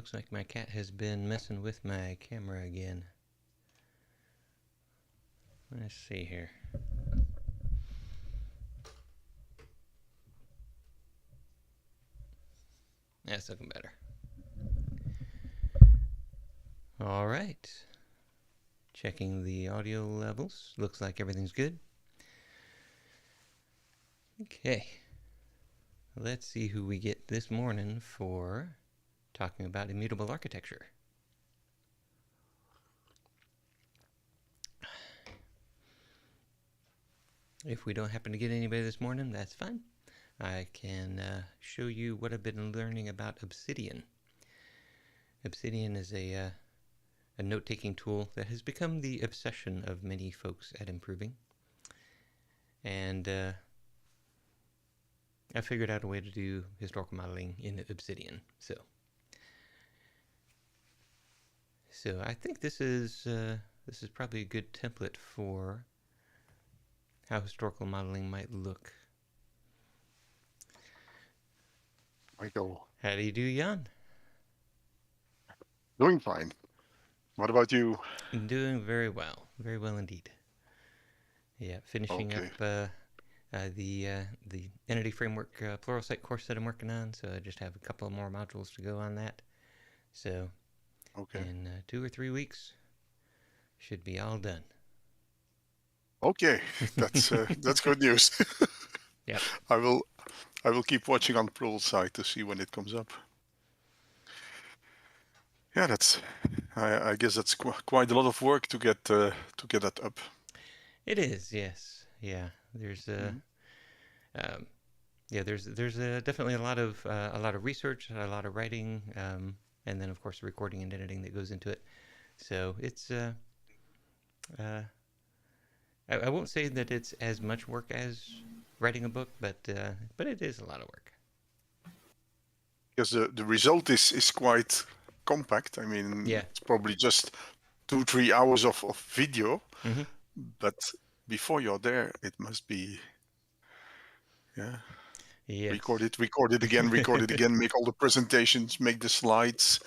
looks like my cat has been messing with my camera again. Let's see here. That's looking better. All right. Checking the audio levels. Looks like everything's good. Okay. Let's see who we get this morning for talking about immutable architecture. If we don't happen to get anybody this morning, that's fine. I can show you what I've been learning about Obsidian. Obsidian is a note-taking tool that has become the obsession of many folks at Improving. And I figured out a way to do historical modeling in Obsidian. So I think this is probably a good template for how historical modeling might look. Michael. How do you do, Jan? Doing fine. What about you? Doing very well indeed. Yeah, finishing up the entity framework Pluralsight course that I'm working on, so I just have a couple more modules to go on that. So in 2 or 3 weeks, should be all done. Okay, that's good news. Yeah, I will keep watching on Pluralsight to see when it comes up. Yeah, I guess that's quite a lot of work to get that up. it is. Yes. Yeah. There's there's definitely a lot of research, a lot of writing, and then of course recording and editing that goes into it. So it's I won't say that it's as much work as writing a book, but it is a lot of work. Because the result is quite compact. I mean, it's probably just 2-3 hours of video, but before you're there, it must be record it again, make all the presentations, make the slides,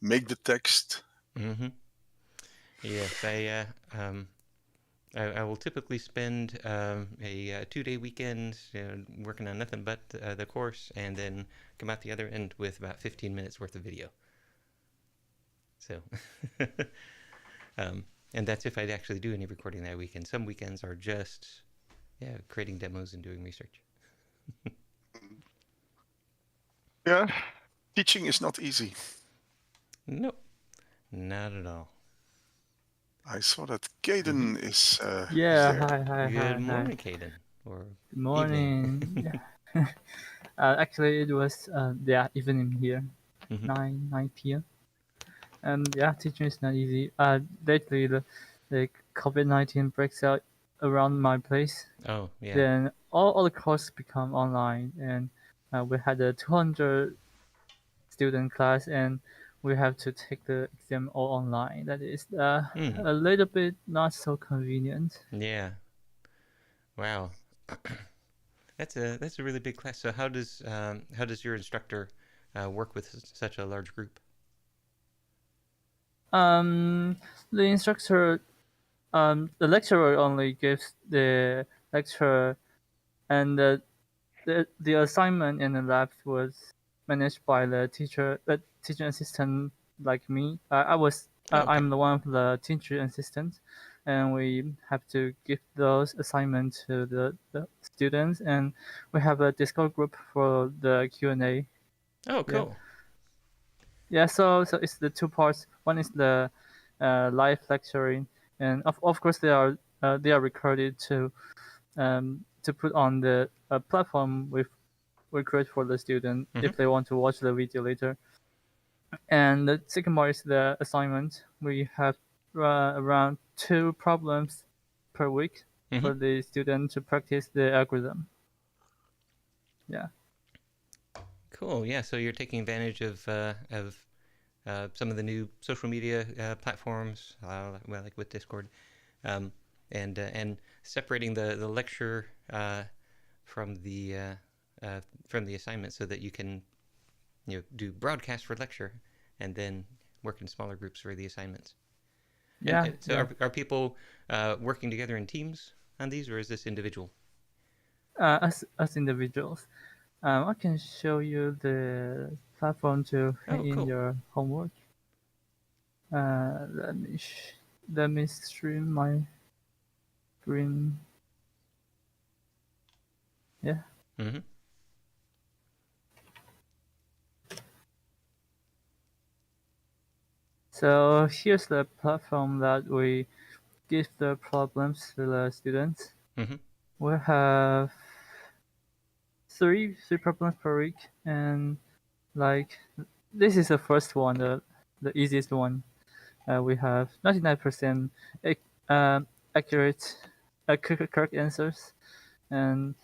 make the text. Yes, I will typically spend a 2-day weekend working on nothing but the course, and then come out the other end with about 15 minutes worth of video. So, and that's if I actually do any recording that weekend. Some weekends are just creating demos and doing research. Yeah, teaching is not easy. No, not at all. I saw that Caden is there. Hi. Good morning, Caden. Or good morning. Actually, it was evening here, 9 p.m. And teaching is not easy. Lately, the COVID-19 breaks out around my place. Oh, yeah. Then all the courses become online, and we had a 200 student class, and we have to take the exam all online. That is a little bit not so convenient. Yeah. Wow. That's a really big class. So how does your instructor work with such a large group? The instructor, the lecturer only gives the lecture, and the assignment in the lab was managed by the teaching assistant like me. I'm the one of the teacher assistants, and we have to give those assignments to the students, and we have a Discord group for the Q&A. Oh, cool. Yeah, so it's the two parts. One is the live lecturing, and of course they are recorded to put on the platform we create for the student if they want to watch the video later. And the second part is the assignment. We have around 2 problems per week for the student to practice the algorithm. Yeah. Cool. Yeah. So you're taking advantage of some of the new social media platforms, like with Discord, and separating the lecture from the assignment so that you can do broadcast for lecture, and then work in smaller groups for the assignments. Yeah. And so are people working together in teams on these, or is this individual? As individuals. I can show you the platform to hang in your homework. Let me stream my screen. Yeah. Mm-hmm. So here's the platform that we give the problems to the students. Mm-hmm. We have three problems per week, and like this is the first one, the easiest one. We have 99% accurate, correct answers, and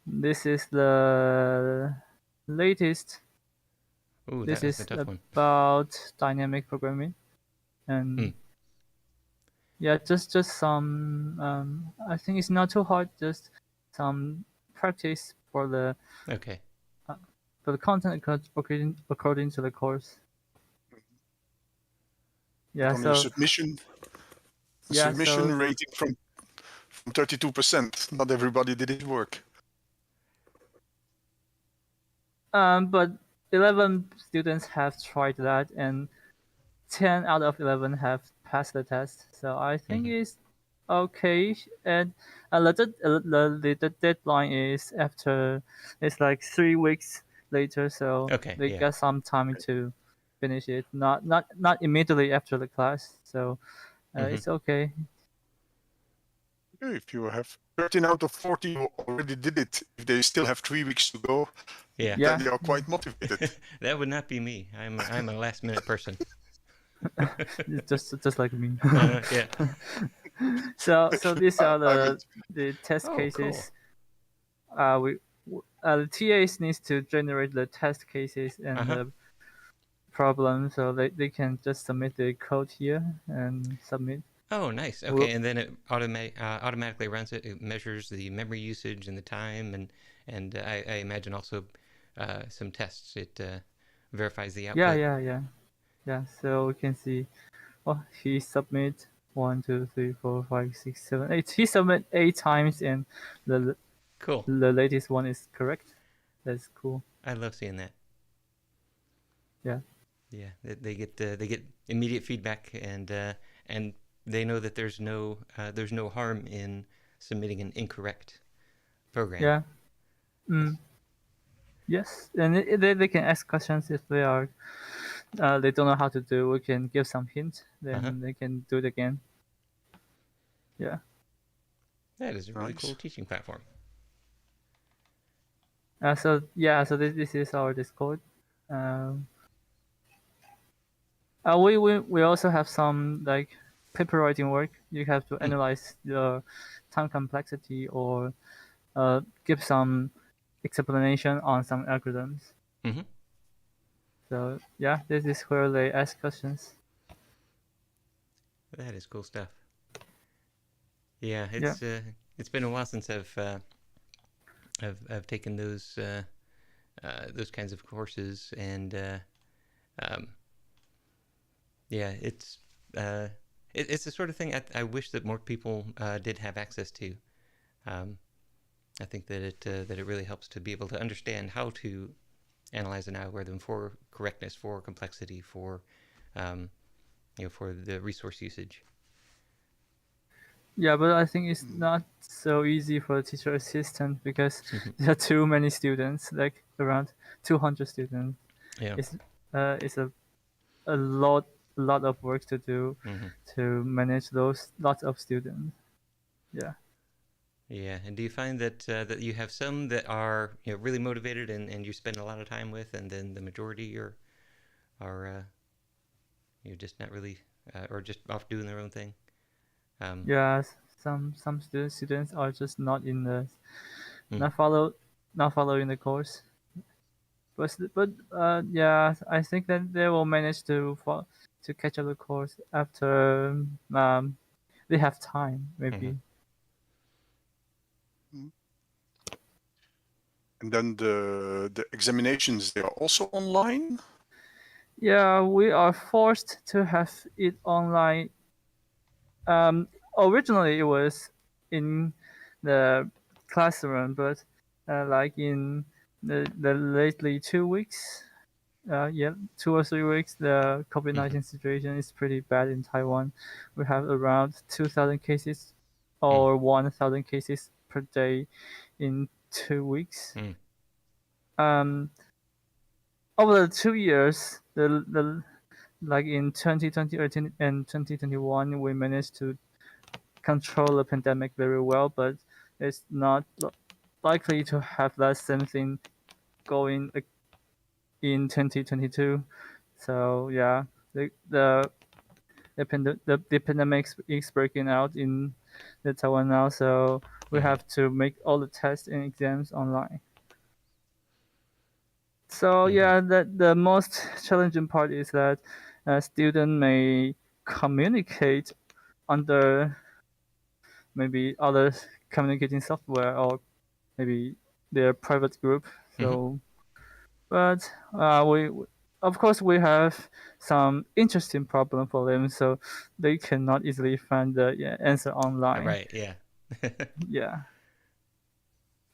this is the latest. Ooh, this that's is a tough one. about dynamic programming, and yeah, just some. I think it's not too hard. Just some practice for the for the content according to the course. Yeah. On your submission. Yeah. Submission rating from 32%. Not everybody did his work. But 11 students have tried that, and 10 out of 11 have passed the test. So I think it's okay. And the deadline is it's like 3 weeks later. So they got some time to finish it. Not immediately after the class. So it's okay. If you have 13 out of 40 who already did it, if they still have 3 weeks to go, then they are quite motivated. That would not be me. I'm a last minute person. just like me. Yeah. So these are the test cases. Cool. The TAs needs to generate the test cases and the problem, so they can just submit the code here and submit. Oh, nice. Okay, and then it automatically runs it. It measures the memory usage and the time, and I imagine also some tests. It verifies the output. Yeah. So we can see. Oh, he submit 1, 2, 3, 4, 5, 6, 7, 8. He submit 8 times, and the latest one is correct. That's cool. I love seeing that. Yeah. Yeah, they get immediate feedback, and they know that there's no harm in submitting an incorrect program. Yeah. Yes, and they can ask questions if they are they don't know how to do. We can give some hints, then they can do it again. Yeah. That is a really cool teaching platform. So this is our Discord. We also have some like paper writing work. You have to analyze the time complexity or give some explanation on some algorithms. So yeah, this is where they ask questions. That is cool stuff. Yeah, it's been a while since I've taken those kinds of courses, and it's the sort of thing I wish that more people did have access to. I think that it really helps to be able to understand how to analyze an algorithm for correctness, for complexity, for for the resource usage. Yeah, but I think it's not so easy for a teacher assistant because there are too many students, like around 200 students. Yeah. It's a lot of work to do to manage those lots of students. Yeah. Yeah, and do you find that that you have some that are really motivated and you spend a lot of time with, and then the majority are you're just not really or just off doing their own thing? Yeah, some students are just not in the not following the course. But yeah, I think that they will manage to catch up the course after they have time, maybe. And then the examinations, they are also online? Yeah, we are forced to have it online. Originally, it was in the classroom, but like in the lately 2 weeks, 2 or 3 weeks, the COVID-19 situation is pretty bad in Taiwan. We have around 2,000 cases or 1,000 cases per day in 2 weeks. Over the 2 years, the like in 2020 and 2021, we managed to control the pandemic very well, but it's not likely to have that same thing going in 2022. So yeah, the pandemic is breaking out in the Taiwan now, so we have to make all the tests and exams online. So yeah, the most challenging part is that a student may communicate under maybe other communicating software or maybe their private group. So, but we of course we have some interesting problem for them, so they cannot easily find the answer online. Right. Yeah. Yeah.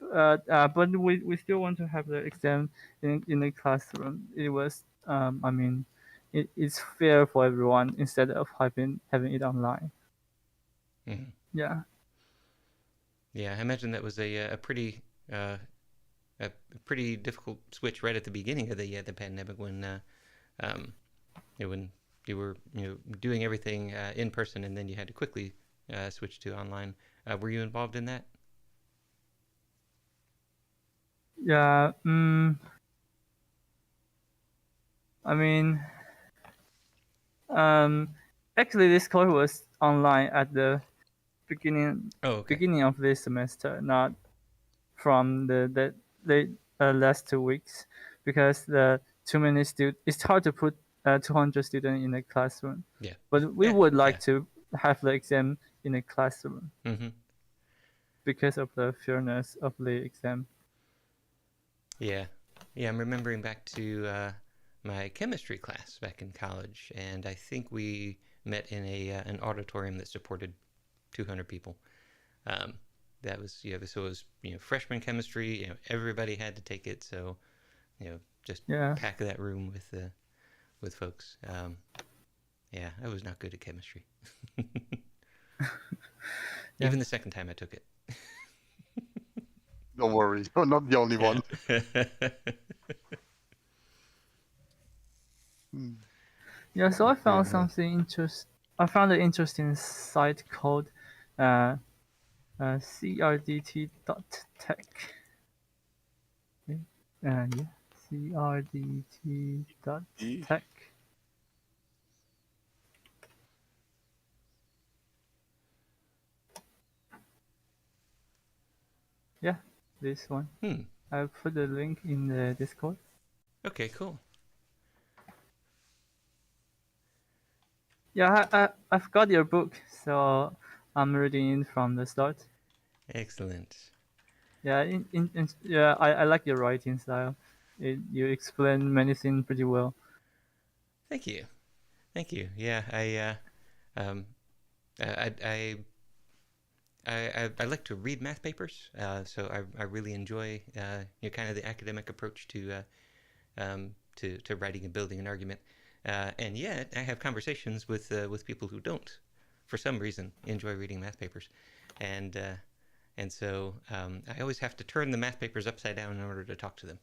But we still want to have the exam in the classroom. It was I mean, it's fair for everyone instead of having it online. Yeah. Yeah, I imagine that was a pretty difficult switch right at the beginning of the pandemic when when you were doing everything in person and then you had to quickly switch to online. Were you involved in that? Yeah. I mean, actually, this course was online at the beginning of this semester, not from the last 2 weeks, because the too many students. It's hard to put 200 students in a classroom. Yeah. But we would like to have the exam in a classroom because of the fairness of the exam. Yeah. I'm remembering back to my chemistry class back in college, and I think we met in an auditorium that supported 200 people. That was so it was freshman chemistry. Everybody had to take it, so just pack that room with folks. Yeah, I was not good at chemistry. Even the second time I took it. Don't worry, you're not the only one. Yeah, so I found something interesting. I found an interesting site called CRDT Tech. CRDT Tech. Yeah, this one. I'll put the link in the Discord. Okay, cool. Yeah, I've got your book, so I'm reading it from the start. Excellent. Yeah, I like your writing style. You explain many things pretty well. Thank you. Yeah, I like to read math papers, so I really enjoy kind of the academic approach to writing and building an argument. And yet I have conversations with people who don't, for some reason, enjoy reading math papers, and so I always have to turn the math papers upside down in order to talk to them,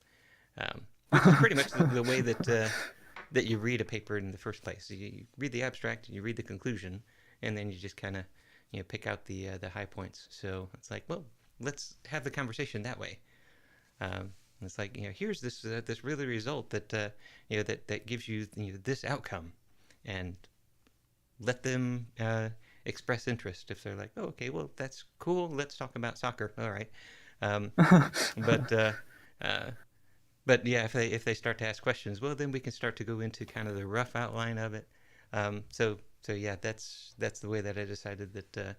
which is pretty much the way that you read a paper in the first place. You read the abstract, you read the conclusion, and then you just kind of pick out the high points. So it's like, well, let's have the conversation that way. It's like, here's this really result that that gives you this outcome, and let them express interest. If they're like, oh, okay, well, that's cool, let's talk about soccer. All right. But yeah, if they start to ask questions, well, then we can start to go into kind of the rough outline of it. So yeah, that's the way that I decided that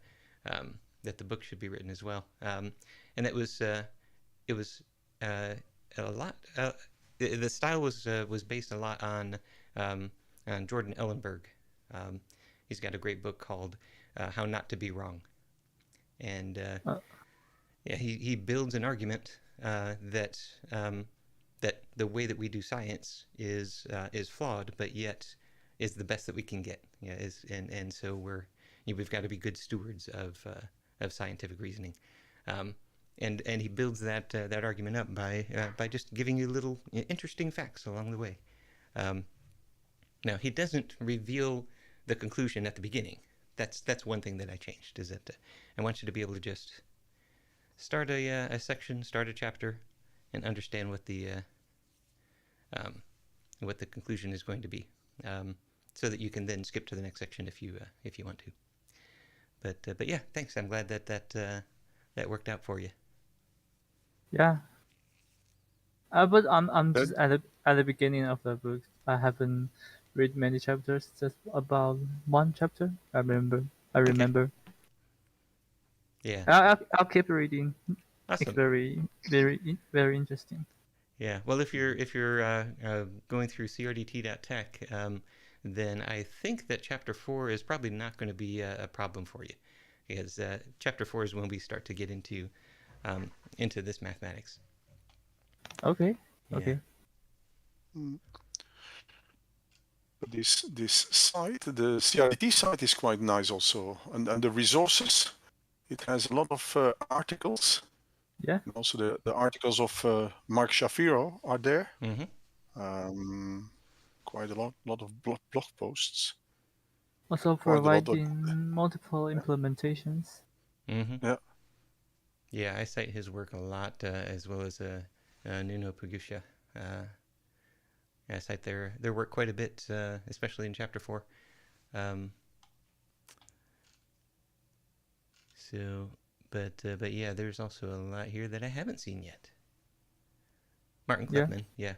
that the book should be written as well. And it was a lot. The style was based a lot on Jordan Ellenberg. He's got a great book called How Not to Be Wrong, and yeah, he builds an argument that that the way that we do science is flawed, but yet is the best that we can get. Yeah, and so we've got to be good stewards of scientific reasoning. And he builds that argument up by just giving you little interesting facts along the way. Now he doesn't reveal the conclusion at the beginning. That's one thing that I changed, is that I want you to be able to just start a section, start a chapter, and understand what the conclusion is going to be, so that you can then skip to the next section if you want to. But yeah, thanks. I'm glad that worked out for you. Yeah. But I'm just at the beginning of the book. I haven't read many chapters. Just about one chapter. I remember. Okay. Yeah. I'll keep reading. Awesome. It's very, very, very interesting. Yeah. Well, if you're going through CRDT Tech, then I think that chapter 4 is probably not going to be a problem for you, because chapter 4 is when we start to get into this mathematics. Okay. Yeah. Okay. This site, the CRDT site, is quite nice also, and the resources. It has a lot of articles. Yeah. And also the articles of Mark Shapiro are there. Mm-hmm. Quite a lot of blog posts. Also providing multiple implementations. Mm-hmm. Yeah. Yeah, I cite his work a lot, as well as Nuno Pagusha. I cite their work quite a bit, especially in chapter 4. But yeah, there's also a lot here that I haven't seen yet. Martin Kleppmann, yeah.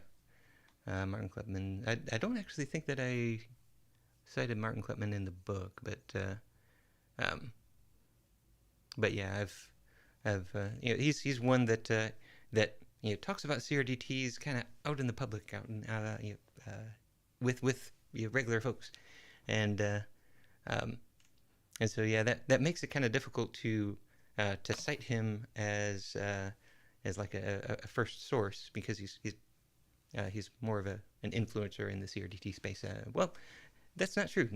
Martin Kleppmann. I don't actually think that I cited Martin Kleppmann in the book, but yeah, I've he's one that talks about CRDTs kind of out in the public, out in with regular folks, and so yeah, that makes it kind of difficult to cite him as like a first source, because he's more of an influencer in the CRDT space. Well, that's not true.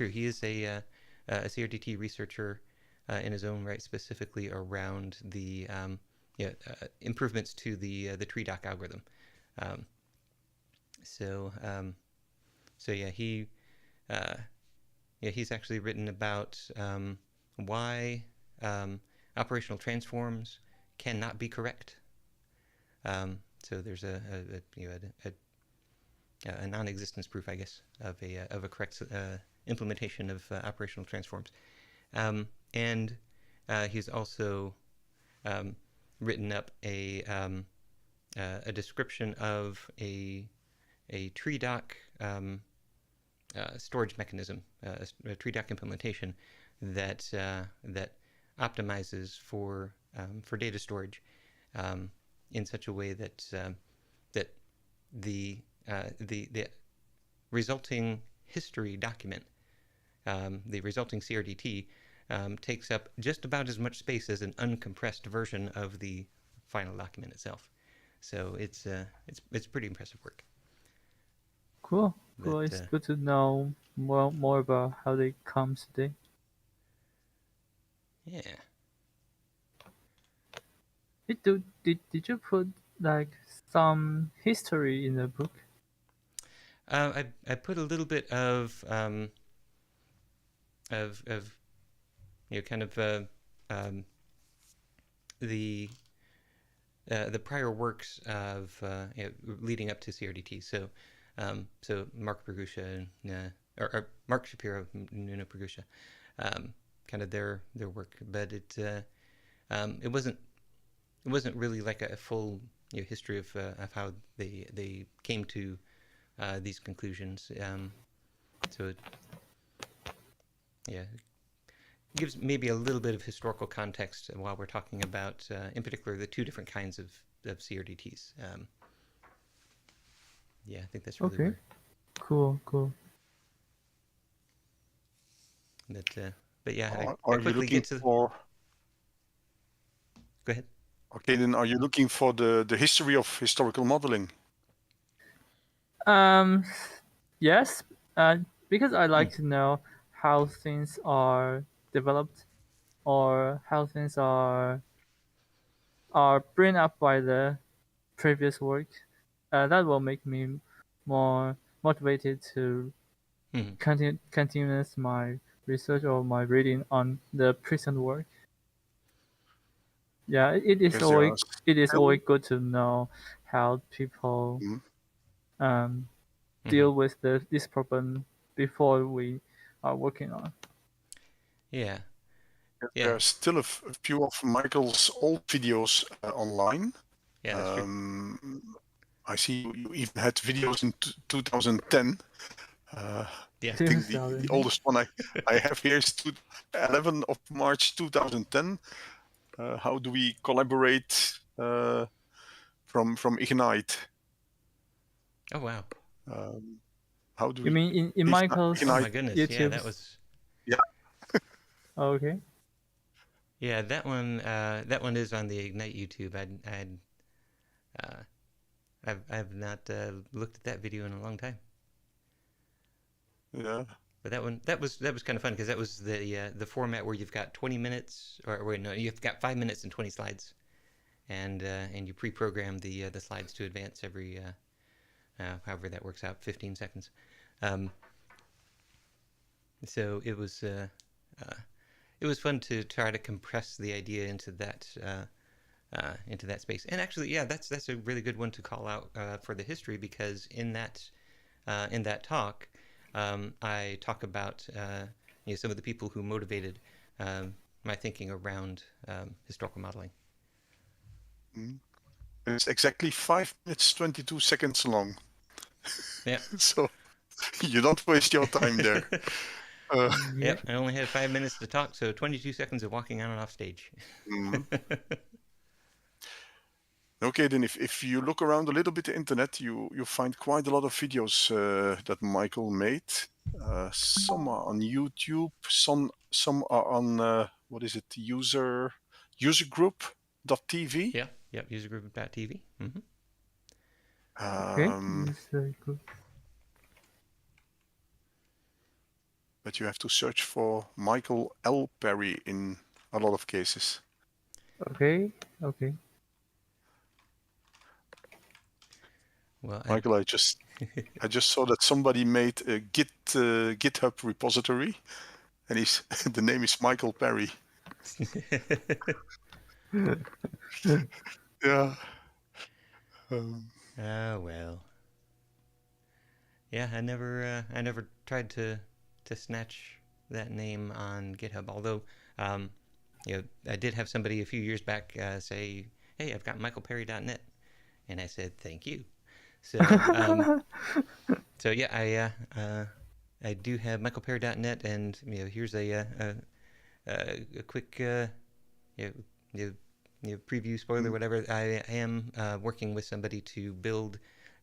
He is a CRDT researcher in his own right, specifically around the improvements to the TreeDoc algorithm. So yeah, he's actually written about why operational transforms cannot be correct. So there's a non-existence proof, I guess, of a correct implementation of operational transforms, and he's also written up a description of a TreeDoc storage mechanism, a TreeDoc implementation that optimizes for data storage in such a way that the resulting history document, the resulting CRDT, takes up just about as much space as an uncompressed version of the final document itself. So it's pretty impressive work. Cool. It's good to know more about how they come today. Yeah. Did you put like some history in the book? I put a little bit of kind of the prior works of leading up to CRDT. So Mark Pagusha or Mark Shapiro, Nuno Pagusha, kind of their work, but it wasn't really like a full history of how they came to these conclusions. So it gives maybe a little bit of historical context while we're talking about, in particular, the two different kinds of CRDTs. Yeah, I think that's really okay. Cool. But yeah, are you looking for? Go ahead. Okay, then are you looking for the history of historical modeling? Yes, because I like to know how things are developed or how things are brought up by the previous work. That will make me more motivated to continue my research or my reading on the present work. Yeah, it is always good to know how people deal with this problem before we are working on. Yeah. There are still a few of Michael's old videos online. Yeah, that's true. I see you even had videos in 2010. Yeah. I think the oldest one I have here is 11 of March 2010. How do we collaborate from Ignite? Oh, wow. How do you mean in Michael's Ignite? Oh my goodness! YouTube? Yeah, that was. Yeah. Okay. Yeah, that one is on the Ignite YouTube. I've not looked at that video in a long time. Yeah. But that was kind of fun because that was the format where you've got 20 minutes, or wait, no, you've got 5 minutes and 20 slides, and you pre-program the slides to advance every however that works out, 15 seconds. So it was fun to try to compress the idea into that space. And actually, yeah, that's a really good one to call out for the history, because in that talk, I talk about some of the people who motivated my thinking around historical modeling. It's exactly 5 minutes 22 seconds long. Yeah. So you don't waste your time there. Yep, I only had 5 minutes to talk, so 22 seconds of walking on and off stage. Okay, then if you look around a little bit the internet, you find quite a lot of videos that Michael made. Some are on YouTube, some are on what is it, usergroup.tv. Yeah, yep, usergroup.tv. Okay, that's very good. But you have to search for Michael L. Perry in a lot of cases. Okay. Well, Michael, I just saw that somebody made a GitHub repository, and the name is Michael Perry. Yeah. Well. Yeah, I never tried to snatch that name on GitHub. Although, I did have somebody a few years back say, "Hey, I've got michaelperry.net," and I said, "Thank you." So, so yeah, I do have michaelperry.net, and here's a quick preview, spoiler, whatever. I am working with somebody to build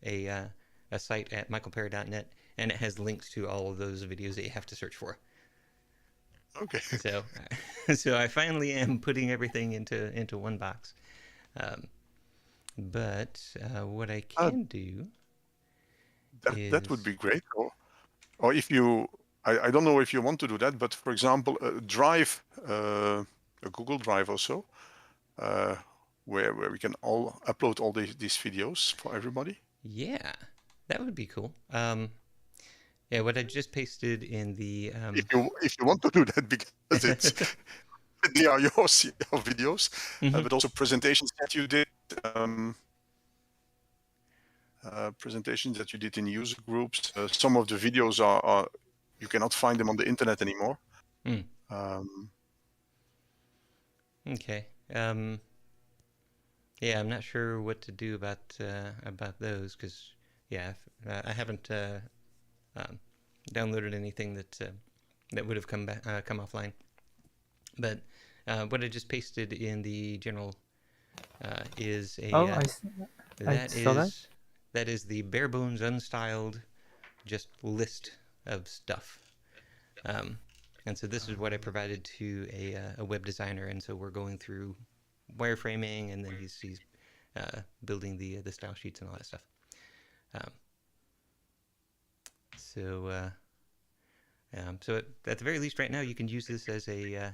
a site at michaelperry.net, and it has links to all of those videos that you have to search for. Okay. So I finally am putting everything into one box. But what I can do that would be great. Or if you, I don't know if you want to do that, but for example, a Drive, a Google Drive also, where we can all upload all these videos for everybody. Yeah, that would be cool. Yeah, what I just pasted in the if you want to do that, because they are your videos, but also presentations that you did, in user groups. Some of the videos are you cannot find them on the internet anymore. Okay. Yeah, I'm not sure what to do about those, because I haven't downloaded anything that would have come offline. But what I just pasted in the general is a that is the bare bones, unstyled, just list of stuff. And so this is what I provided to a web designer, and so we're going through wireframing, and then he's building the style sheets and all that stuff. So at the very least, right now, you can use this as a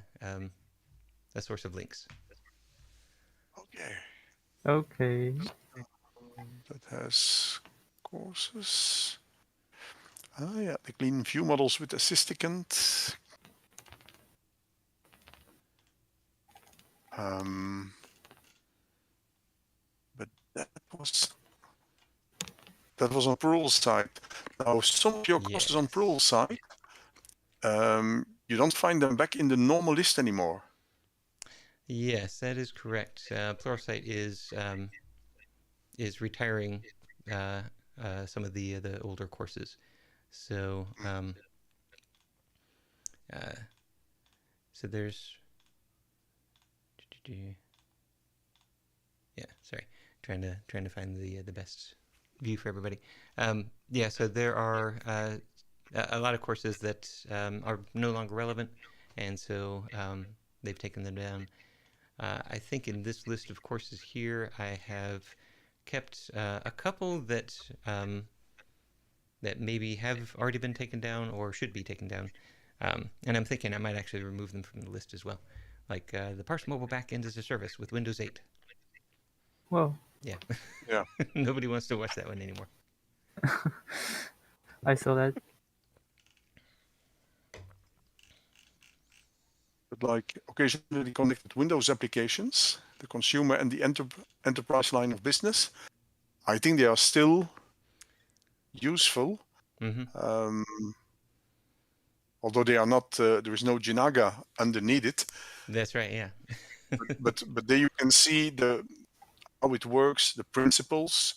source of links. Okay. That has courses. Yeah, the clean view models with assisticant. But that was on Pluralsight. Now, some of your courses on Pluralsight, you don't find them back in the normal list anymore. Yes, that is correct. Pluralsight is retiring some of the older courses. So so there's sorry, trying to find the best view for everybody. So there are a lot of courses that are no longer relevant, and so they've taken them down. I think in this list of courses here, I have kept a couple that that maybe have already been taken down or should be taken down. And I'm thinking I might actually remove them from the list as well. Like the Parse Mobile Backend as a Service with Windows 8. Whoa. Yeah. Yeah. Nobody wants to watch that one anymore. I saw that. But like occasionally connected Windows applications, the consumer and the enterprise line of business, I think they are still useful. Mm-hmm. Although they are not, there is no Jinaga underneath it. That's right, yeah. but there you can see how it works, the principles,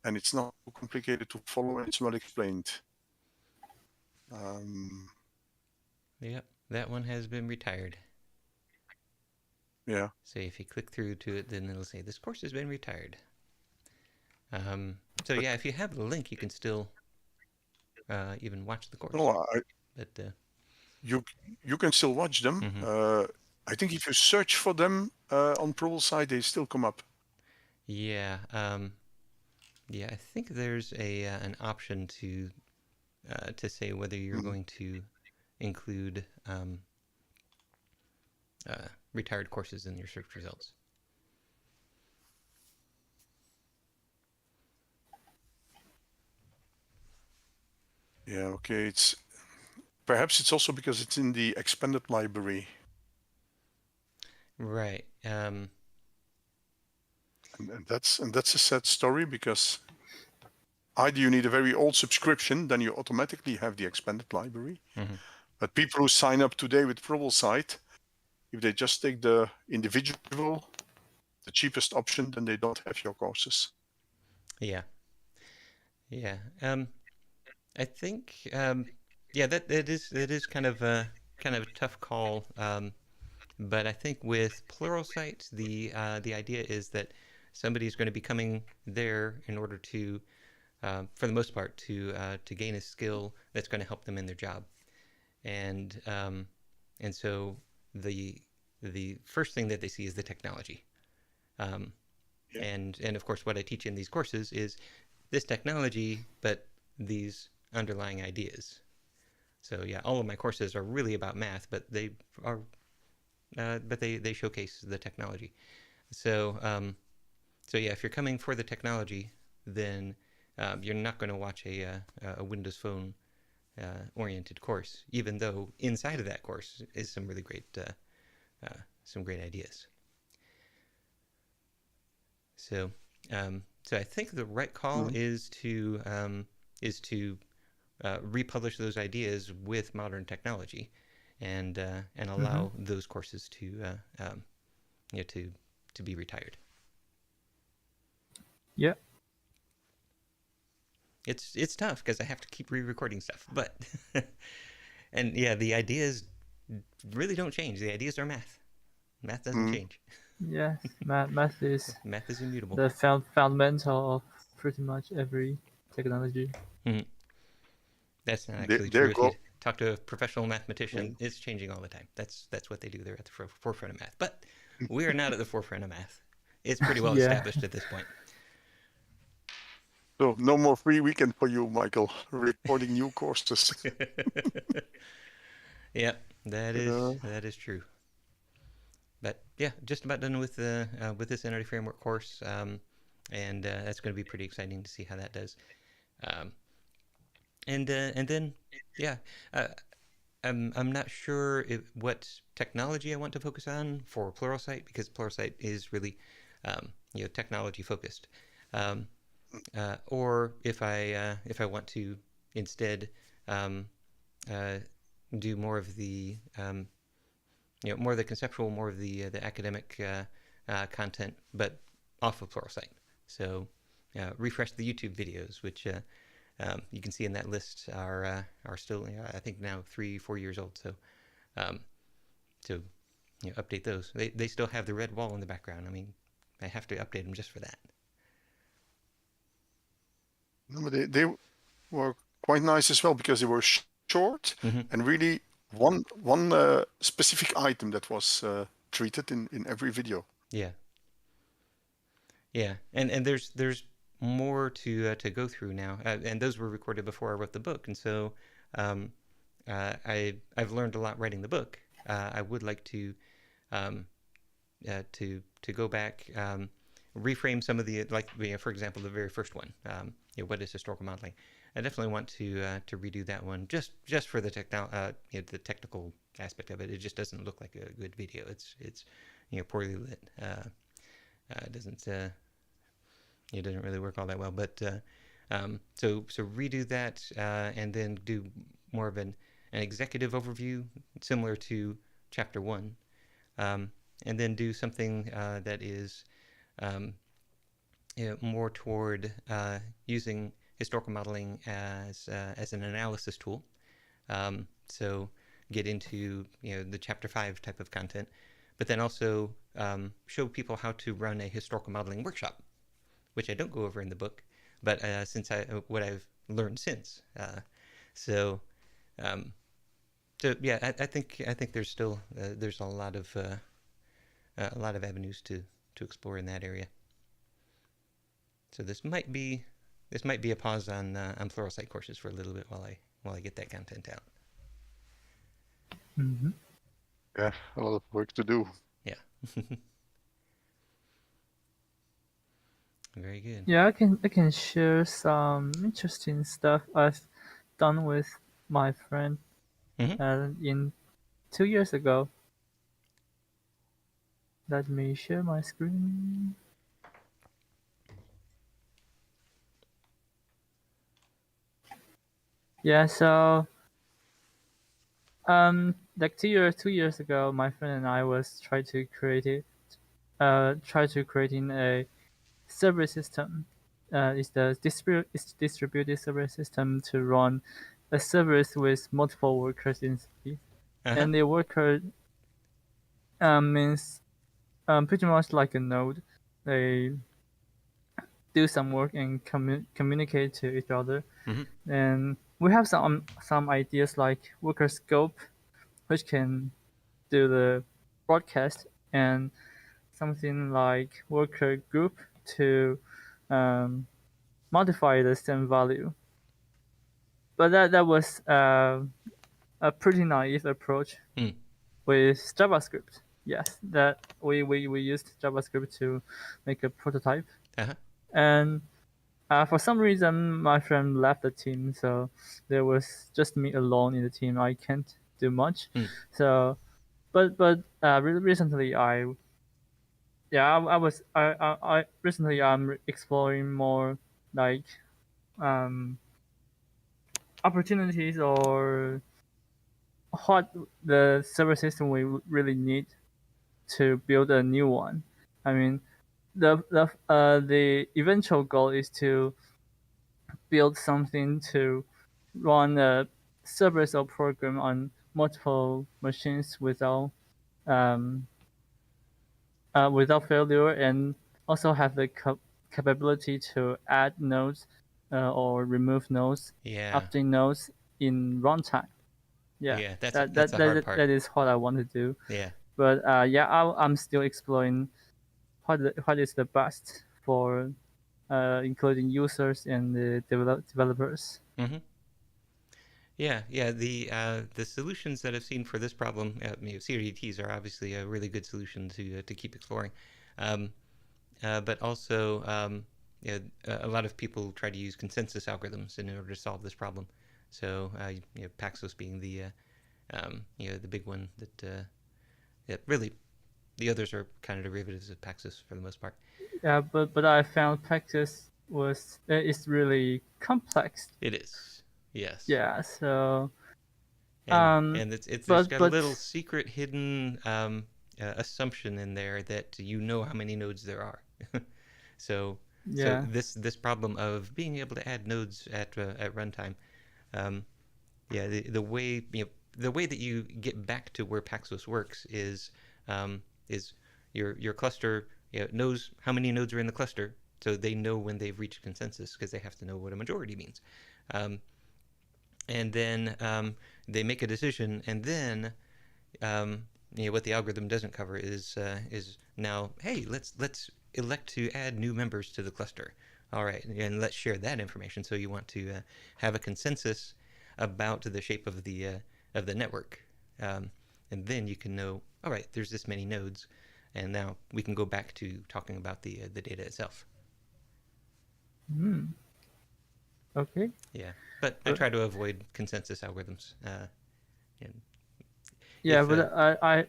and it's not too complicated to follow, and it's well explained. Yep, that one has been retired. Yeah. So if you click through to it, then it'll say, this course has been retired. So yeah, if you have the link, you can still even watch the course. No, but you can still watch them. Mm-hmm. I think if you search for them on Pluralsight, they still come up. Yeah. Yeah, I think there's an option to say whether you're going to include retired courses in your search results. Yeah, okay. Perhaps it's also because it's in the expanded library. Right. And that's a sad story, because either you need a very old subscription, then you automatically have the expanded library. Mm-hmm. But people who sign up today with Pluralsight, if they just take the individual, the cheapest option, then they don't have your courses. Yeah. Yeah. I think that it is kind of a tough call. But I think with Pluralsight, the idea is that somebody's going to be coming there in order to, for the most part, to gain a skill that's going to help them in their job, and so the first thing that they see is the technology, and of course what I teach in these courses is this technology, but these underlying ideas. So yeah, all of my courses are really about math, but they are. But they showcase the technology. So yeah, if you're coming for the technology, then you're not going to watch a Windows Phone oriented course, even though inside of that course is some really great ideas. So I think the right call is to republish those ideas with modern technology. And allow those courses to be retired. Yeah. It's tough because I have to keep re-recording stuff, but and yeah, the ideas really don't change. The ideas are math. Math doesn't change. Yes, math is immutable. The fundamental of pretty much every technology. Mm-hmm. That's not actually true. If you talk to a professional mathematician, it's changing all the time. That's what they do. They're at the forefront of math. But we are not at the forefront of math. It's pretty well established at this point. So no more free weekend for you, Michael, reporting new courses. Yep, that is true. But yeah, just about done with this Entity Framework course, and that's going to be pretty exciting to see how that does. And then yeah, I'm not sure what technology I want to focus on for Pluralsight, because Pluralsight is really technology focused. Or if I want to instead do more of the more of the conceptual, more of the academic content, but off of Pluralsight. So refresh the YouTube videos, which you can see in that list are still I think now 3-4 years old. So update those. They still have the red wall in the background. I mean, I have to update them just for that. No, but they were quite nice as well, because they were short and really one specific item that was treated in every video. Yeah. And there's more to go through now, and those were recorded before I wrote the book, and so I've learned a lot writing the book. I would like to go back, reframe some of the, like, for example, the very first one, what is historical modeling. I definitely want to redo that one, just for the the technical aspect of it. It just doesn't look like a good video. It's poorly lit. It doesn't really work all that well. But so redo that, and then do more of an executive overview similar to chapter 1, and then do something that is more toward using historical modeling as an analysis tool. So get into the chapter 5 type of content, but then also show people how to run a historical modeling workshop, which I don't go over in the book, but since what I've learned since. So yeah, I think there's still there's a lot of avenues to explore in that area. So this might be a pause on Pluralsight courses for a little bit while I get that content out. Mm-hmm. Yeah, a lot of work to do. Yeah. Very good. Yeah, I can share some interesting stuff I've done with my friend in 2 years ago. Let me share my screen. Yeah, so like 2 years ago, my friend and I was trying to creating a server system. It's distributed server system to run a service with multiple workers inside, and the worker means pretty much like a node. They do some work and communicate to each other, and we have some ideas like worker scope, which can do the broadcast, and something like worker group to modify the same value. But that was a pretty naive approach with JavaScript. Yes, that we used JavaScript to make a prototype, and for some reason my friend left the team, so there was just me alone in the team. I can't do much. So, but recently recently I'm exploring more like opportunities or what the server system we really need to build a new one. I mean, the eventual goal is to build something to run a service or program on multiple machines without without failure, and also have the capability to add nodes or remove nodes, update nodes in runtime. Yeah, that's the hard part. That is what I want to do. Yeah. But I'm still exploring what is the best for including users and the developers. Mm-hmm. Yeah. The solutions that I've seen for this problem, CRDTs are obviously a really good solution to keep exploring, but also a lot of people try to use consensus algorithms in order to solve this problem. So Paxos being the big one that really the others are kind of derivatives of Paxos for the most part. Yeah, but I found Paxos is really complex. It is. Yes. Yeah. So. And there's got a little secret hidden assumption in there that you know how many nodes there are. So this problem of being able to add nodes at runtime, the way that you get back to where Paxos works is your cluster knows how many nodes are in the cluster, so they know when they've reached consensus because they have to know what a majority means. And then they make a decision, and then what the algorithm doesn't cover is now, hey, let's elect to add new members to the cluster. All right, and let's share that information. So you want to have a consensus about the shape of the network, and then you can know, all right, there's this many nodes, and now we can go back to talking about the data itself. Okay. Yeah, but I try to avoid consensus algorithms.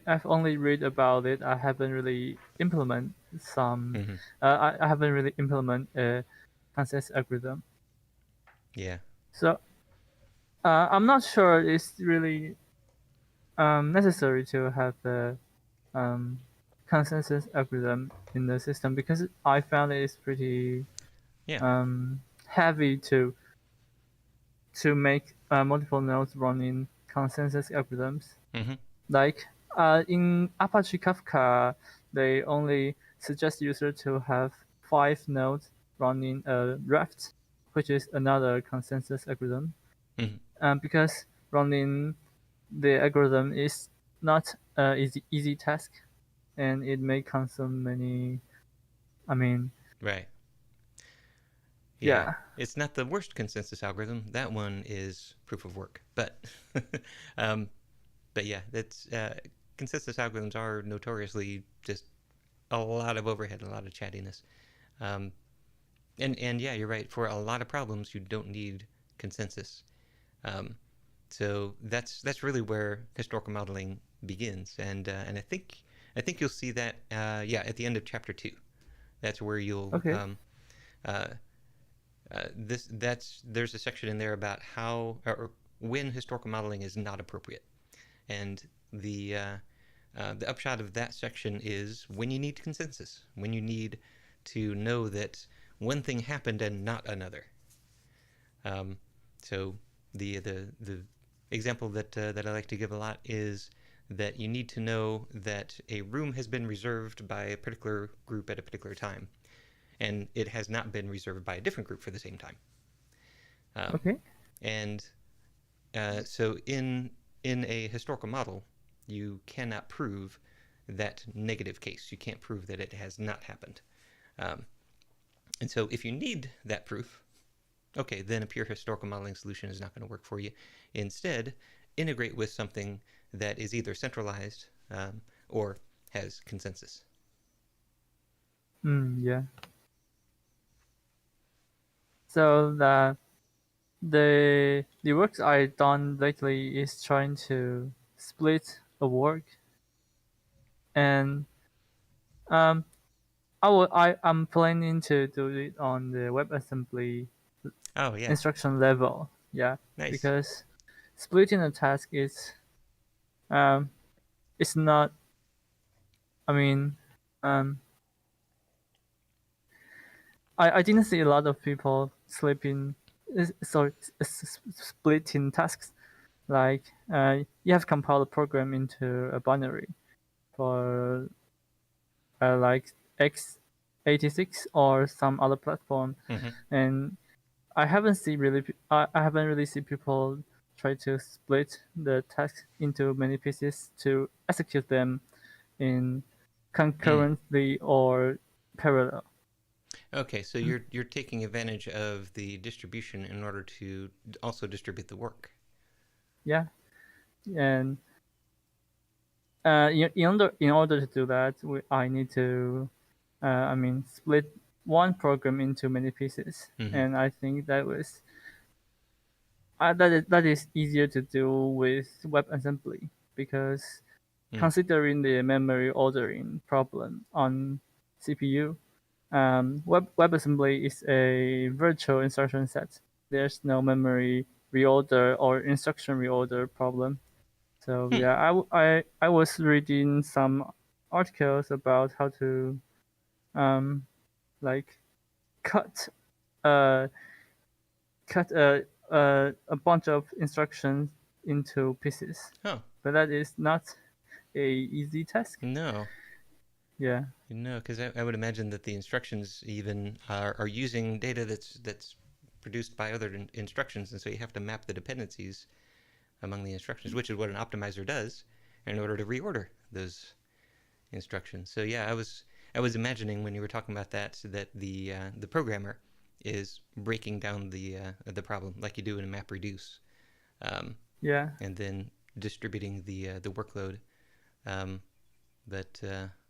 I've only read about it. I haven't really implement some. Mm-hmm. I haven't really implement a consensus algorithm. Yeah. So I'm not sure it's really necessary to have the consensus algorithm in the system, because I found it's pretty heavy to make multiple nodes running consensus algorithms. Mm-hmm. Like in Apache Kafka, they only suggest user to have 5 nodes running a raft, which is another consensus algorithm. Mm-hmm. Because running the algorithm is not an easy task, and it may consume many. Right. Yeah. It's not the worst consensus algorithm. That one is proof of work. But yeah, that's consensus algorithms are notoriously just a lot of overhead, a lot of chattiness. And yeah, you're right. For a lot of problems, you don't need consensus. So that's really where historical modeling begins. And I think you'll see that at the end of chapter 2. That's where you'll there's a section in there about how or when historical modeling is not appropriate, and the upshot of that section is when you need consensus, when you need to know that one thing happened and not another. So the example that I like to give a lot is that you need to know that a room has been reserved by a particular group at a particular time, and it has not been reserved by a different group for the same time. And so in a historical model, you cannot prove that negative case. You can't prove that it has not happened. And so if you need that proof, okay, then a pure historical modeling solution is not going to work for you. Instead, integrate with something that is either centralized or has consensus. Yeah. So the works I've done lately is trying to split a work, and I'm planning to do it on the WebAssembly instruction level. Yeah, nice. Because splitting a task is it's not. I didn't see a lot of people splitting tasks. Like you have compiled a program into a binary for like x86 or some other platform, and I haven't really seen people try to split the task into many pieces to execute them in concurrently or parallel. Okay, so you're taking advantage of the distribution in order to also distribute the work. Yeah, and in order to do that, I need to, split one program into many pieces, and I think that was that is easier to do with WebAssembly because considering the memory ordering problem on CPU, WebAssembly is a virtual instruction set. There's no memory reorder or instruction reorder problem. So yeah, I was reading some articles about how to like cut uh cut a bunch of instructions into pieces. Oh. But that is not a easy task. No. Yeah. No, because I would imagine that the instructions even are using data that's produced by other instructions, and so you have to map the dependencies among the instructions, which is what an optimizer does, in order to reorder those instructions. So yeah, I was imagining when you were talking about that the programmer is breaking down the problem like you do in a map reduce, yeah, and then distributing the workload.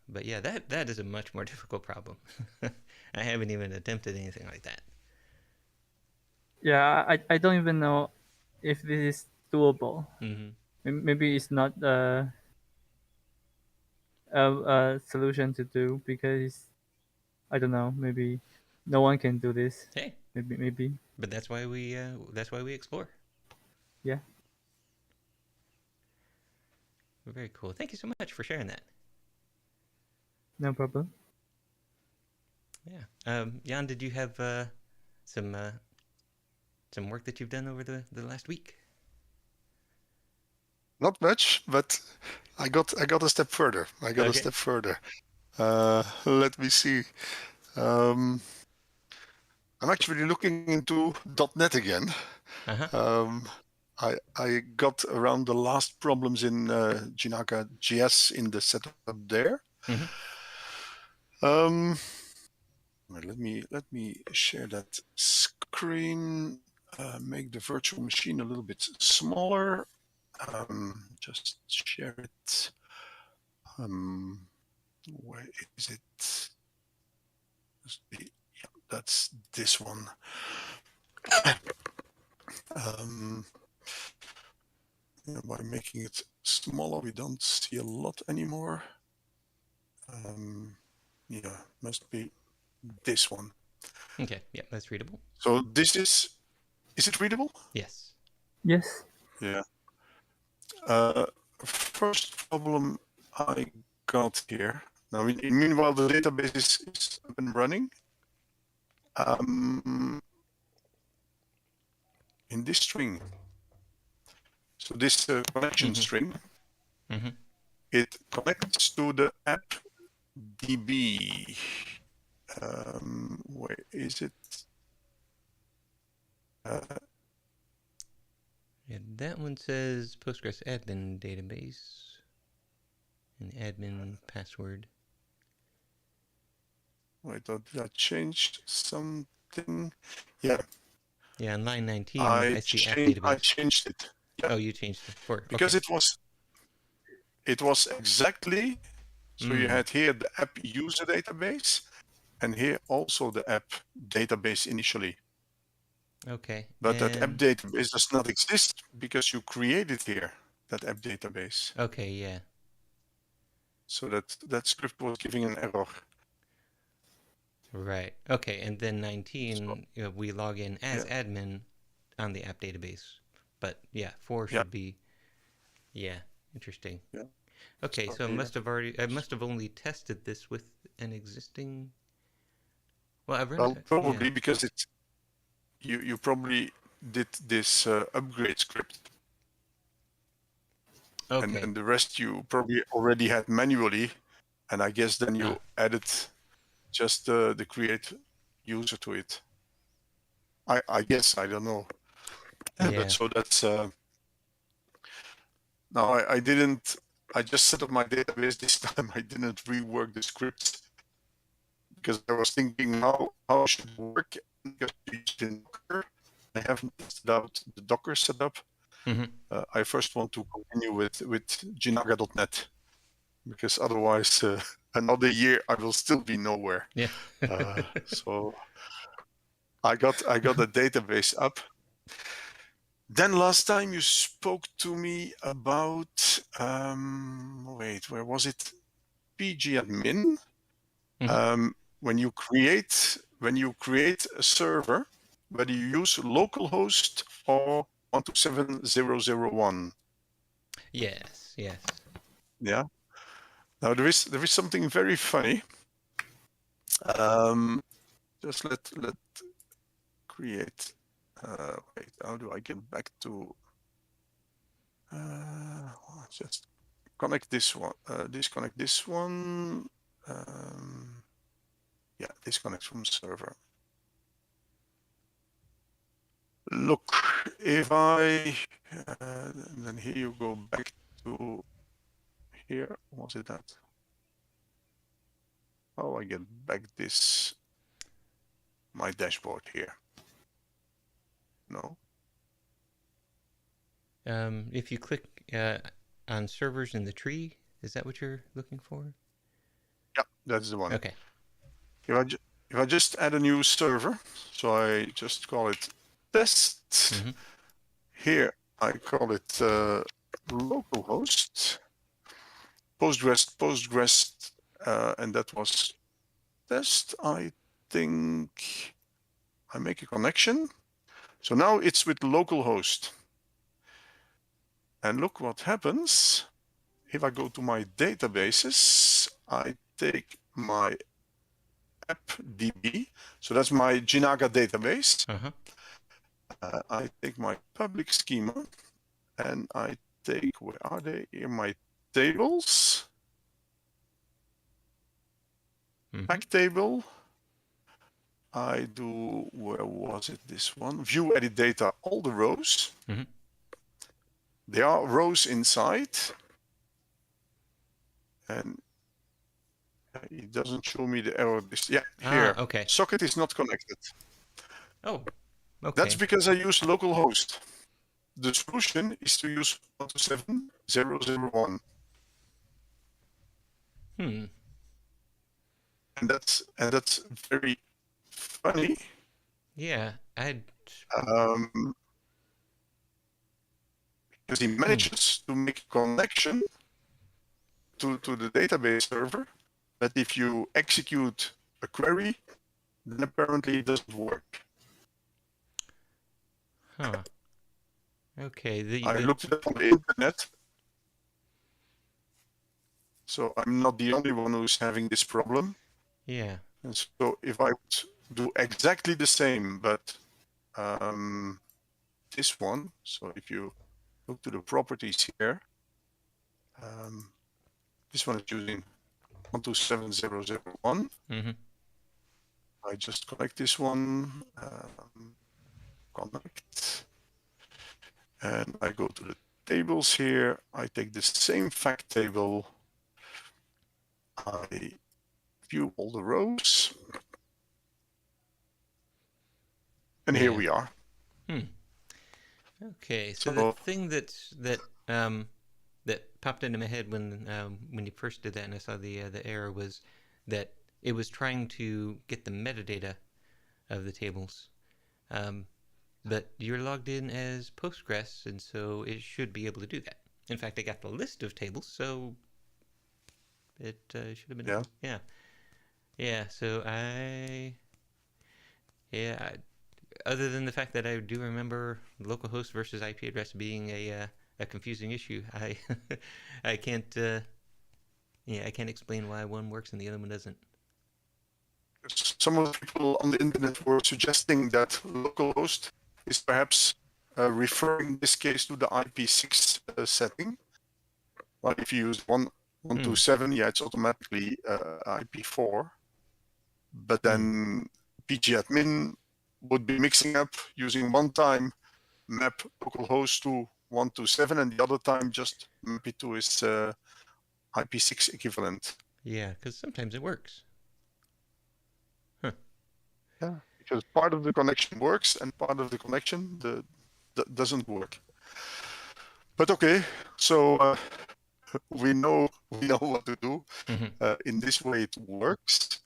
But yeah, that is a much more difficult problem. I haven't even attempted anything like that. Yeah, I don't even know if this is doable. Maybe it's not a solution to do because I don't know. Maybe no one can do this. Hey, maybe. But that's why we explore. Yeah. Very cool. Thank you so much for sharing that. No problem. Yeah. Jan, did you have some work that you've done over the last week? Not much, but I got a step further. A step further. Let me see. I'm actually looking into .NET again. I got around the last problems in Jinaka JS in the setup there. Let me share that screen. Make the virtual machine a little bit smaller. Just share it. Where is it? Yeah, that's this one. By making it smaller, we don't see a lot anymore. Yeah, must be this one. Okay, yeah, that's readable. So this is it readable? Yes. Yes. Yeah. First problem I got here. Now, meanwhile, the database is up and running. In this string, so this connection string, it connects to the app DB. Where is it? Yeah, that one says Postgres admin database, an admin password. I thought I changed something. Yeah. Yeah, on line 19, I see app database. I changed it. Yeah. Oh, you changed it for because it was exactly. So you had here the app user database, and here also the app database initially. Okay. But that app database does not exist because you created here that app database. Okay, yeah. So that script was giving an error. Right. Okay, and then 19, we log in as admin on the app database. But yeah, 4 should be. Yeah, interesting. Yeah. Okay, so I must have only tested this with an existing. Well, I've run it. Probably because you probably did this upgrade script. Okay. And the rest you probably already had manually And I guess then you added just the create user to it. I guess, I don't know. Yeah. But so that's now I just set up my database this time. I didn't rework the scripts because I was thinking how should it work, because you used in Docker. I haven't tested out the Docker setup. I first want to continue with Jinaga.net, because otherwise another year I will still be nowhere. Yeah. So I got a database up. Then last time you spoke to me about wait, where was it? pgadmin. When you create a server, whether you use localhost or 127.0.0.1. Yes. Yeah. Now there is something very funny. Just let create. Wait, how do I get back to? Just connect this one. Disconnect this one. Yeah, disconnect from server. Look, if I then here you go back to here. Was it that? How I get back this my dashboard here? No. If you click on servers in the tree, is that what you're looking for? Yeah, that's the one. Okay. If I just add a new server, so I just call it test. Here I call it localhost. Postgres, and that was test. I think I make a connection. So now it's with localhost. And look what happens. If I go to my databases, I take my appdb. So that's my Jinaga database. I take my public schema and I take, where are they? Here, my tables. Back table. I do, where was it, this one? View edit data, all the rows. There are rows inside. And it doesn't show me the error. Yeah, here. Okay. Socket is not connected. Oh, okay. That's because I use localhost. The solution is to use 127.0.0.1. And that's very funny. Yeah, because he manages to make a connection to the database server, but if you execute a query, then apparently it doesn't work. Okay. I looked it up on the internet, so I'm not the only one who's having this problem. Yeah. And so if I would do exactly the same, but this one, so if you look to the properties here, this one is using 127.0.0.1. I just connect this one, connect, and I go to the tables here. I take the same fact table. I view all the rows, and here we are. Okay, so the thing that popped into my head when you first did that, and I saw the error, was that it was trying to get the metadata of the tables, but you're logged in as Postgres, and so it should be able to do that. In fact, I got the list of tables, so it should have been yeah. So other than the fact that I do remember localhost versus IP address being a confusing issue, I can't explain why one works and the other one doesn't. Some of the people on the internet were suggesting that localhost is perhaps referring in this case to the IP6 setting. Like if you use 127, yeah, it's automatically IP4. But then pgadmin would be mixing up using one time map localhost to 127 and the other time just map it to its IP6 equivalent. Yeah, because sometimes it works. Huh. Yeah, because part of the connection works and part of the connection doesn't work. But okay, so we know what to do. In this way, it works.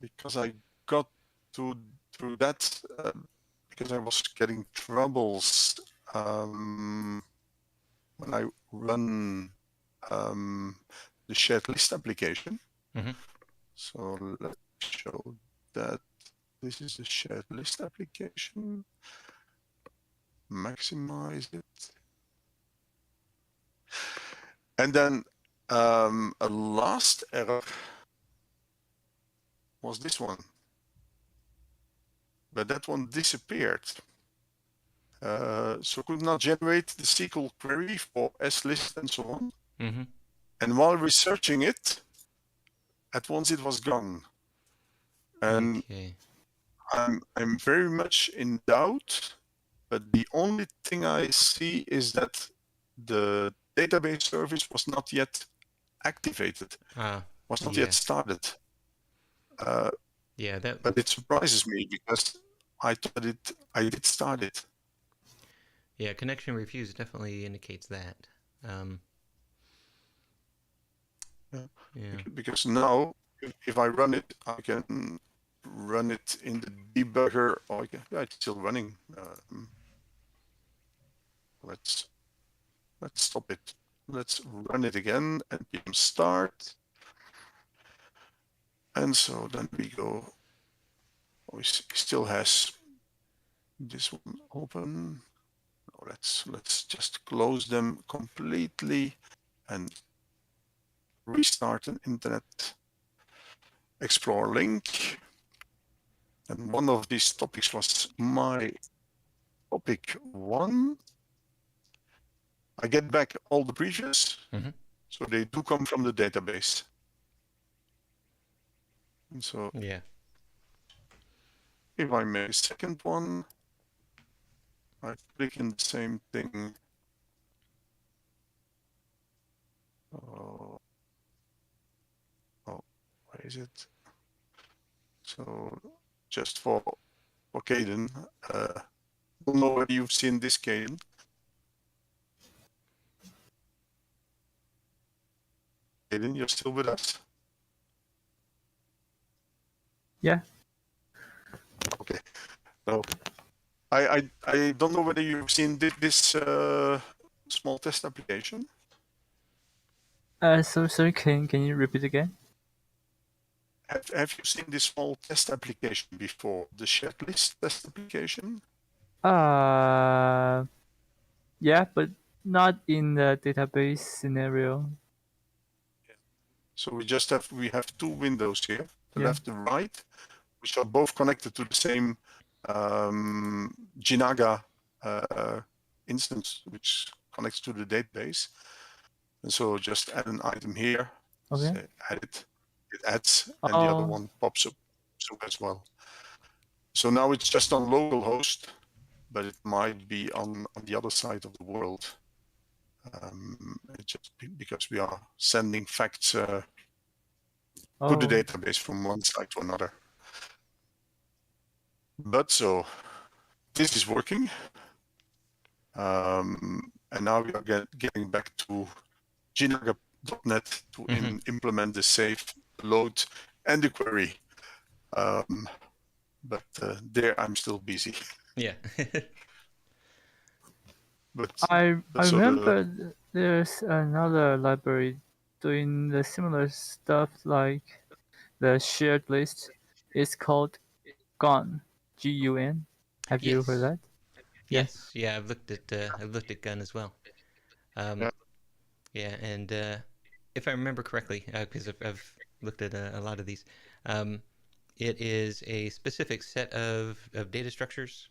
Because I got through that because I was getting troubles when I run the shared list application. So let's show that this is the shared list application. Maximize it. And then a last error was this one. But that one disappeared. So could not generate the SQL query for slist and so on. And while researching it, at once it was gone. And I'm very much in doubt, but the only thing I see is that the database service was not yet activated, was not yet started. But it surprises me because I thought I did start it. Yeah, connection refuse definitely indicates that. Because now, if I run it, I can run it in the debugger, or it's still running. Let's stop it. Let's run it again, npm start. And so then we go. Oh, it still has this one open. Oh, let's just close them completely and restart an Internet Explorer link. And one of these topics was my topic 1. I get back all the previous, so they do come from the database. And so if I make a second one, I click in the same thing. Where is it? So just for Caden, don't know whether you've seen this, Caden. Caden, you're still with us? Yeah. Okay. So I don't know whether you've seen this small test application. So sorry, can you repeat again? Have you seen this small test application before, the shared list test application? Yeah, but not in the database scenario. So we have 2 windows here, the left and right, which are both connected to the same Jinaga instance, which connects to the database. And so just add an item here, say add it adds, and the other one pops up as well. So now it's just on localhost, but it might be on the other side of the world. Just because we are sending facts to the database from one side to another. But so this is working. And now we are getting back to Jinaga.net to implement the save, load, and the query. But there I'm still busy. Yeah. I remember there's another library doing the similar stuff like the shared list. It's called Gun, Gun. Have you heard that? Yes. Yeah, I've looked at Gun as well. And if I remember correctly, because I've looked at a lot of these, it is a specific set of data structures,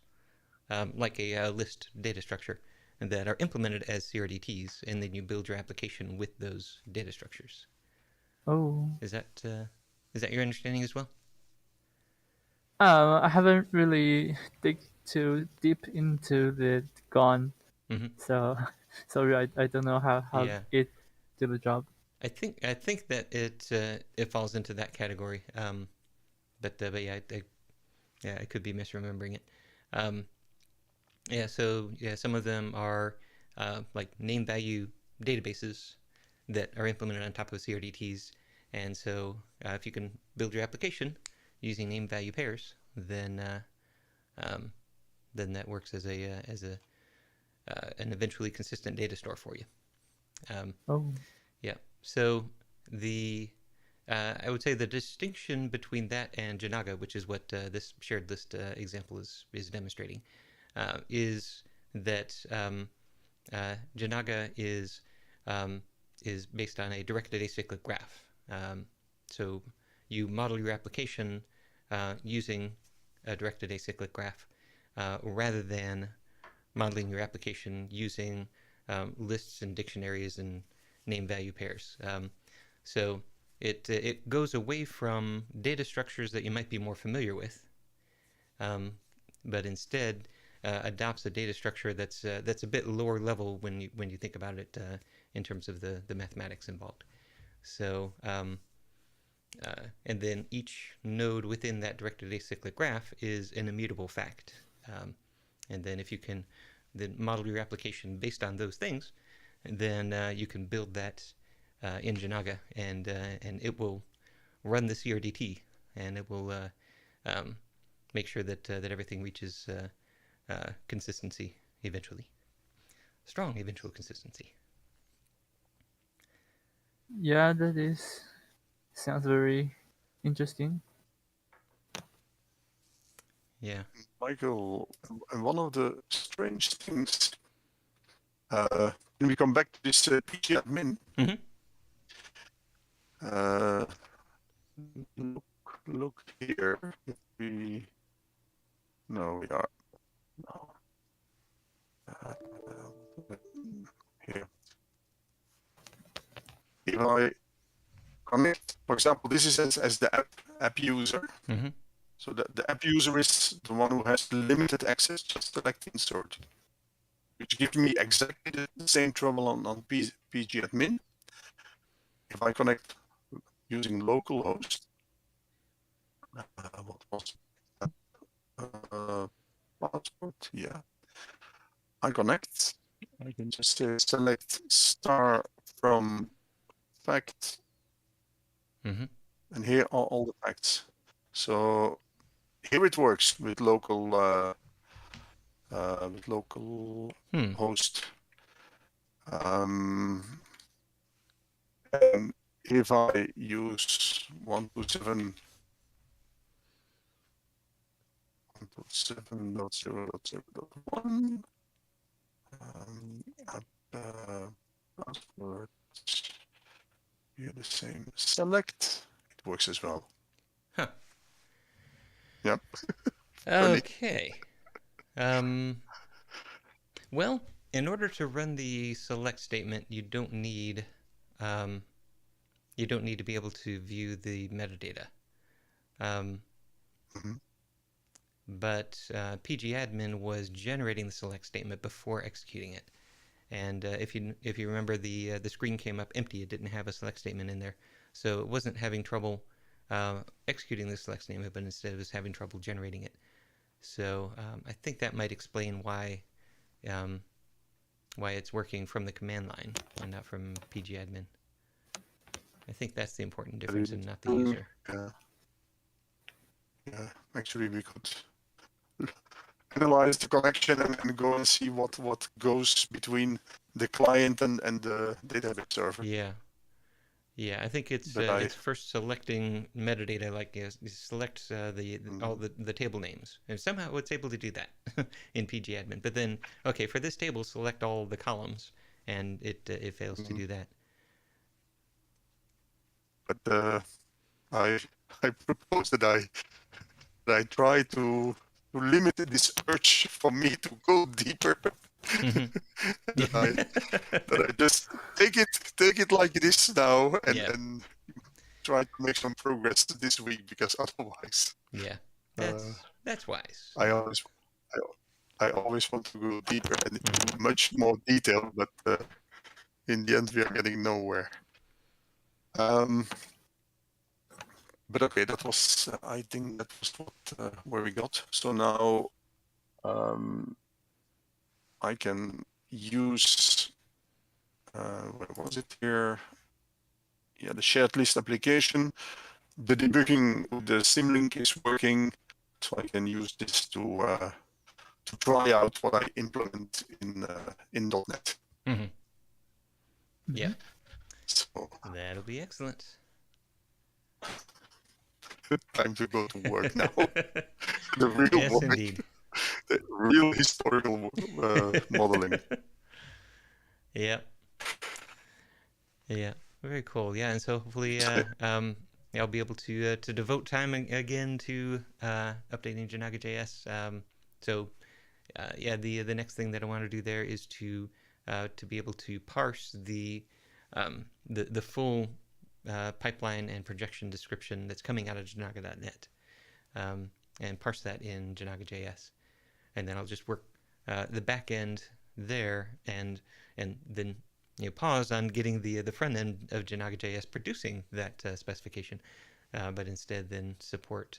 like a list data structure, that are implemented as CRDTs, and then you build your application with those data structures. Oh. Is that your understanding as well? I haven't really dig too deep into the GON, so sorry, I don't know how it do the job. I think that it falls into that category, but yeah, I could be misremembering it. Some of them are like name value databases that are implemented on top of CRDTs, and so if you can build your application using name value pairs, then that works as an eventually consistent data store for you. Yeah. So I would say the distinction between that and Janaga, which is what this shared list example is demonstrating, is that Janaga is based on a directed acyclic graph. So you model your application using a directed acyclic graph rather than modeling your application using lists and dictionaries and name value pairs. So it goes away from data structures that you might be more familiar with, but instead adopts a data structure that's a bit lower level when you think about it in terms of the mathematics involved. So and then each node within that directed acyclic graph is an immutable fact. And then if you can then model your application based on those things, then you can build that in Janaga, and it will run the CRDT, and it will make sure that everything reaches consistency eventually, strong eventual consistency. Yeah, that sounds very interesting. Yeah, Michael, one of the strange things when we come back to this pgadmin, look here. If we are no. Here. If I connect, for example, this is as the app user. So the app user is the one who has limited access, just select insert, which gives me exactly the same trouble on pgadmin. If I connect using localhost, what was password? Yeah, I connect. I can just select star from fact, and here are all the facts. So here it works with local host. And if I use 127.0.0.1 password, here the same select, it works as well. Huh. Yep. Okay. Well, in order to run the select statement, you don't need to be able to view the metadata. But pgadmin was generating the select statement before executing it, and if you remember, the screen came up empty. It didn't have a select statement in there, so it wasn't having trouble executing the select statement, but instead it was having trouble generating it. So I think that might explain why it's working from the command line and not from pgadmin. I think that's the important difference, and not the user. Yeah. Actually, we could analyze the connection and go and see what goes between the client and the database server. Yeah, I think it's first selecting metadata, like you select all the table names, and somehow it's able to do that in pgadmin. But then, okay, for this table, select all the columns, and it fails to do that. But I propose that I try to limit this urge for me to go deeper that I just take it like it is now, and try to make some progress this week, because otherwise, that's wise. I always want to go deeper and into much more detail, but in the end, we are getting nowhere. But okay, that was I think that was where we got. So now I can use where was it here? Yeah, the shared list application. The debugging with the Symlink is working, so I can use this to try out what I implement in .NET. Yeah. So that'll be excellent. Time to go to work now. The real work. Indeed. The real historical modeling. Yeah. Very cool. Yeah, and so hopefully, I'll be able to devote time again to updating Janaga.js. The next thing that I want to do there is to be able to parse the full pipeline and projection description that's coming out of Janaga.net, and parse that in Janaga.js, and then I'll just work the back end there, and then pause on getting the front end of Janaga.js producing that specification, but instead then support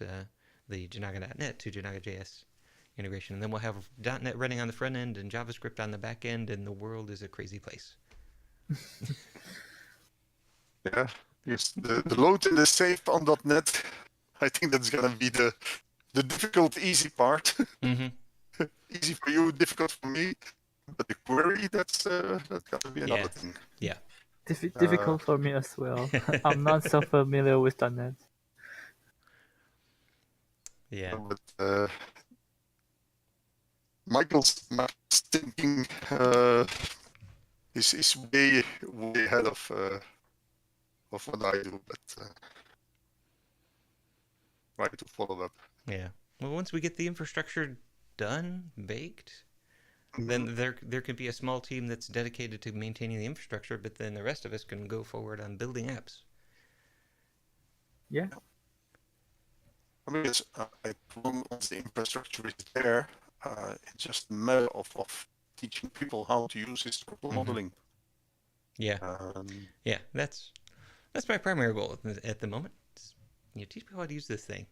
the Janaga.net to Janaga.js integration, and then we'll have .NET running on the front end and JavaScript on the back end, and the world is a crazy place. Yeah, yes, the load and the safe on .NET, I think that's gonna be the difficult, easy part. Easy for you, difficult for me. But the query, that's gotta be another thing. Yeah. Difficult for me as well. I'm not so familiar with .NET. Yeah. But Michael's thinking is way ahead of what I do, but try to follow up. Yeah. Well, once we get the infrastructure done, baked, then there could be a small team that's dedicated to maintaining the infrastructure, but then the rest of us can go forward on building apps. Yeah. I mean, once the infrastructure is there, it's just a matter of teaching people how to use historical modeling. Yeah. That's my primary goal at the moment. Teach people how to use this thing,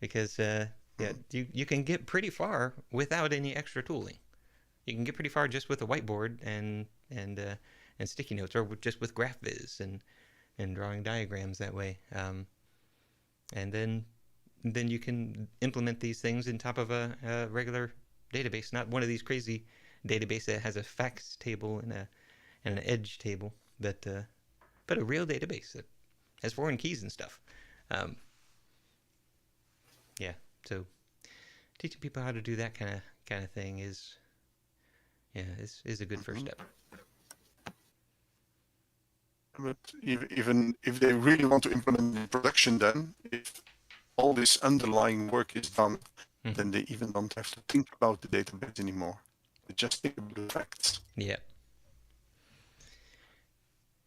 because you can get pretty far without any extra tooling. You can get pretty far just with a whiteboard and sticky notes, or just with GraphViz and drawing diagrams that way. And then you can implement these things in top of a regular database, not one of these crazy databases that has a facts table and an edge table, but a real database that has foreign keys and stuff. So teaching people how to do that kind of thing is a good first step. But even if they really want to implement in production, then if all this underlying work is done, then they even don't have to think about the database anymore. They just think about the facts. Yep.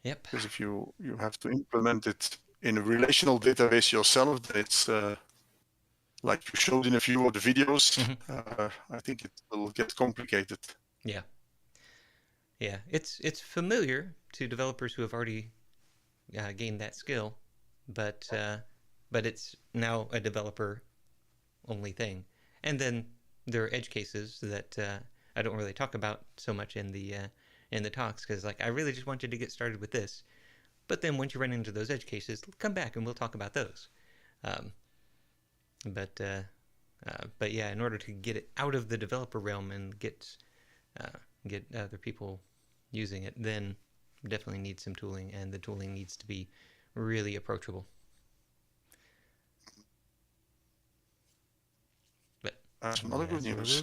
Because if you have to implement it in a relational database yourself, then it's like you showed in a few of the videos. I think it will get complicated. Yeah. It's familiar to developers who have already gained that skill, but it's now a developer only thing. And then there are edge cases that I don't really talk about so much in the talks, because I really just want you to get started with this. But then once you run into those edge cases, come back and we'll talk about those. But yeah, in order to get it out of the developer realm and get other people using it, then definitely needs some tooling, and the tooling needs to be really approachable. But that's another good news.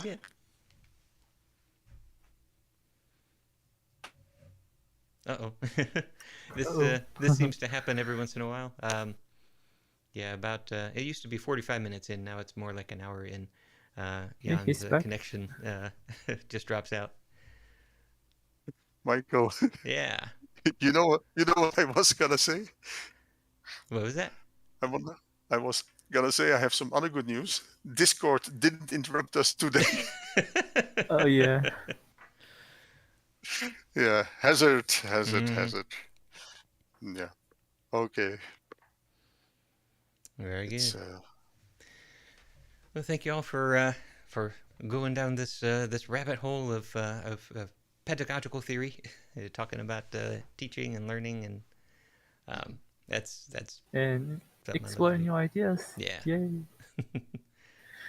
This seems to happen every once in a while. About it used to be 45 minutes in, now it's more like an hour in. Jan's connection just drops out. Michael. Yeah. You know what I was gonna say? What was that? I was gonna say I have some other good news. Discord didn't interrupt us today. Oh yeah. Yeah, hazard. Yeah. Okay. Very good. Well, thank you all for going down this this rabbit hole of pedagogical theory, talking about teaching and learning, and that's and explore new ideas. Yeah. Yay.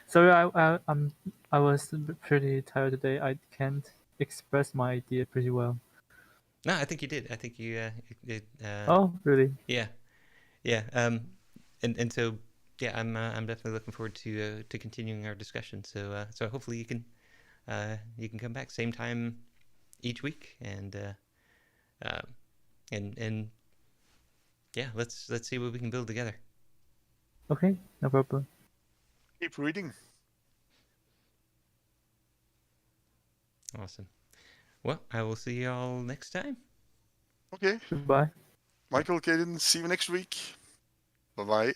Sorry, I was pretty tired today. I can't express my idea pretty well. No, I think you did. I think you. Oh, really? Yeah, yeah. And so yeah, I'm definitely looking forward to continuing our discussion. So so hopefully you can come back same time each week, and yeah, let's see what we can build together. Okay, no problem. Keep reading. Awesome. Well, I will see y'all next time. Okay. Goodbye. Michael, Caden, see you next week. Bye-bye.